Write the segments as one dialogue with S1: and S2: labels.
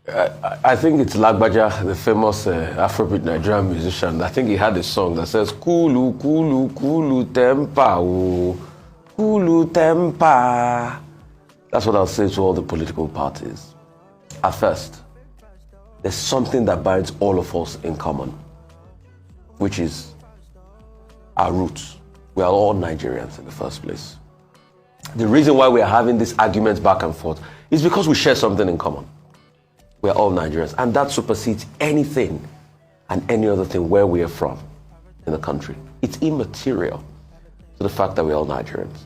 S1: I think it's Lagbaja, the famous Afrobeat Nigerian musician. I think he had a song that says, Kulu, Kulu, Kulu Tempa, oh, Kulu Tempa. That's what I'll say to all the political parties. At first, there's something that binds all of us in common, which is our roots. We are all Nigerians in the first place. The reason why we are having these arguments back and forth is because we share something in common. We are all Nigerians, and that supersedes anything and any other thing where we are from in the country. It's immaterial to the fact that we're all Nigerians.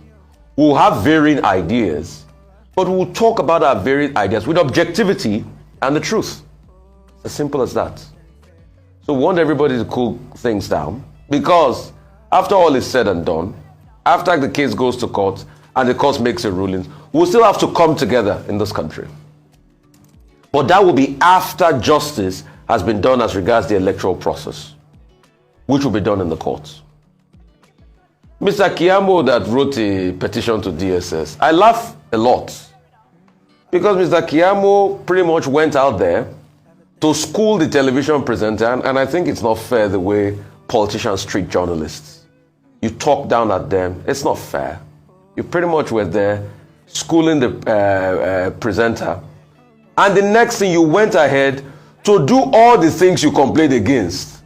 S1: We'll have varying ideas, but we'll talk about our varied ideas with objectivity and the truth. It's as simple as that. So we want everybody to cool things down, because after all is said and done, after the case goes to court and the court makes a ruling, we'll still have to come together in this country. But that will be after justice has been done as regards the electoral process, which will be done in the courts. Mr. Kayamu that wrote a petition to DSS, I laugh a lot, because Mr. Kayamu pretty much went out there to school the television presenter, and I think it's not fair the way politicians treat journalists. You talk down at them, it's not fair. You pretty much were there schooling the presenter, and the next thing you went ahead to do all the things you complained against.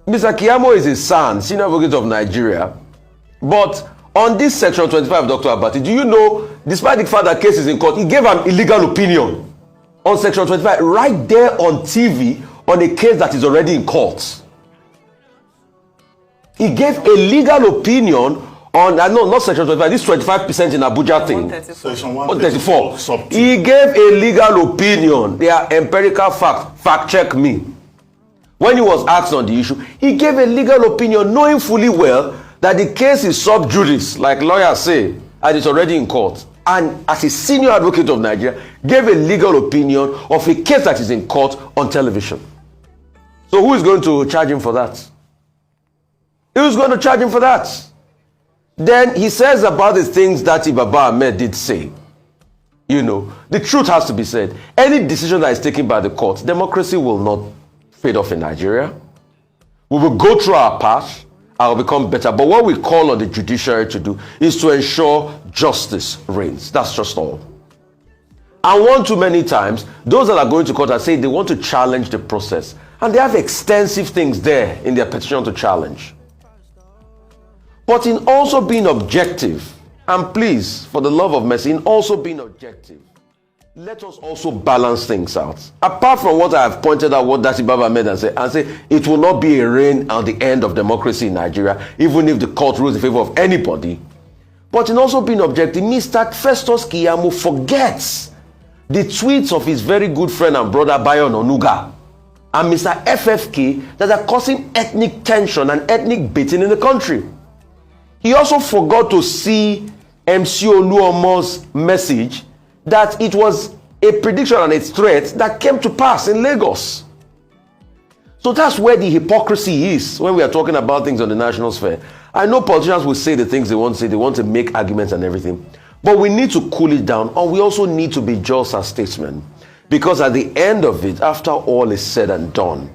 S1: Mr. Kayamu is his son, senior advocate of Nigeria, but on this section 25 of Dr. Abati, do you know, despite the fact that case is in court, he gave an illegal opinion on section 25 right there on TV on a case that is already in court. He gave a legal opinion on, no, not section 25, this 25% in Abuja thing.
S2: Section 134.
S1: He gave a legal opinion. They are empirical facts. Fact check me. When he was asked on the issue, he gave a legal opinion knowing fully well that the case is sub judice, like lawyers say, and it's already in court. And as a senior advocate of Nigeria, gave a legal opinion of a case that is in court on television. So who is going to charge him for that? Who's going to charge him for that? Then he says about the things that Baba Ahmed did say. You know, the truth has to be said. Any decision that is taken by the court, democracy will not fade off in Nigeria. We will go through our path and will become better. But what we call on the judiciary to do is to ensure justice reigns. That's just all. And one too many times, those that are going to court are saying they want to challenge the process. And they have extensive things there in their petition to challenge. But in also being objective, and please, for the love of mercy, in also being objective, let us also balance things out. Apart from what I have pointed out, what Dati Baba made and say it will not be a reign on the end of democracy in Nigeria, even if the court rules in favor of anybody. But in also being objective, Mr. Festus Kayamu forgets the tweets of his very good friend and brother Bayon Onuga and Mr. FFK that are causing ethnic tension and ethnic baiting in the country. He also forgot to see MC Oluomo's message that it was a prediction and a threat that came to pass in Lagos. So that's where the hypocrisy is when we are talking about things on the national sphere. I know politicians will say the things they want to say, they want to make arguments and everything, but we need to cool it down, and we also need to be just as statesmen, because at the end of it, after all is said and done,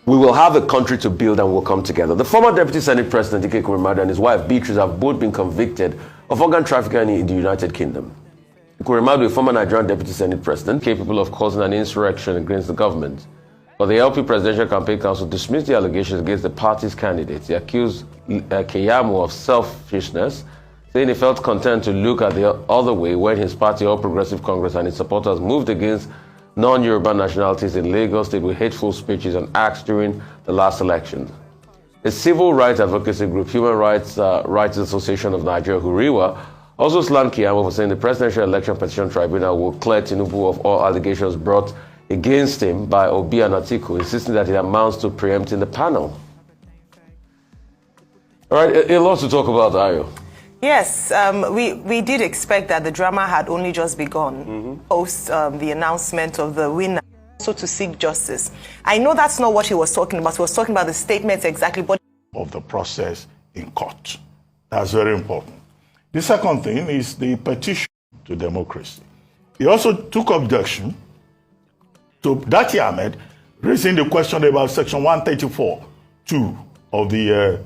S1: we will have a country to build and we'll come together. The former Deputy Senate President, Ike Kuremadu, and his wife, Beatrice, have both been convicted of organ trafficking in the United Kingdom. Kuremadu, a former Nigerian Deputy Senate President, capable of causing an insurrection against the government. But the LP Presidential Campaign Council dismissed the allegations against the party's candidates. They accused Kayamu of selfishness, saying he felt content to look at the other way when his party, All Progressive Congress, and its supporters moved against non-Yoruba nationalities in Lagos State with hateful speeches and acts during the last election. The civil rights advocacy group, Human Rights Association of Nigeria, Huriwa, also slammed Kayamu for saying the Presidential Election Petition Tribunal will clear Tinubu of all allegations brought against him by Obi and Atiku, insisting that it amounts to preempting the panel. All right, a lot to talk about, Ayo.
S3: Yes, we did expect that the drama had only just begun post the announcement of the winner, also to seek justice. I know that's not what he was talking about. He was talking about the statements exactly, but
S2: of the process in court. That's very important. The second thing is the petition to democracy. He also took objection to Dati Ahmed, raising the question about Section 134(2) of the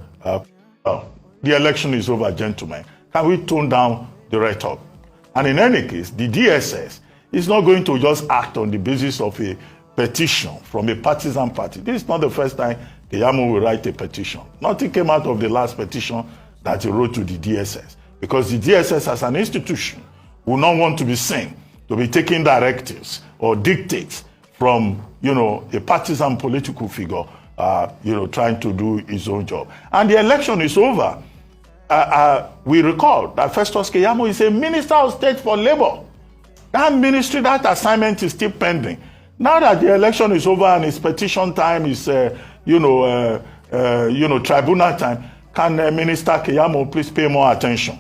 S2: election is over, gentlemen. Can we tone down the rhetoric? And in any case, the DSS is not going to just act on the basis of a petition from a partisan party. This is not the first time Kayamu will write a petition. Nothing came out of the last petition that he wrote to the DSS, because the DSS as an institution will not want to be seen to be taking directives or dictates from, a partisan political figure, trying to do his own job. And the election is over. We recall that Festus Kayamu is a Minister of State for Labor. That ministry, that assignment is still pending. Now that the election is over and it's petition time, is tribunal time, can Minister Kayamu please pay more attention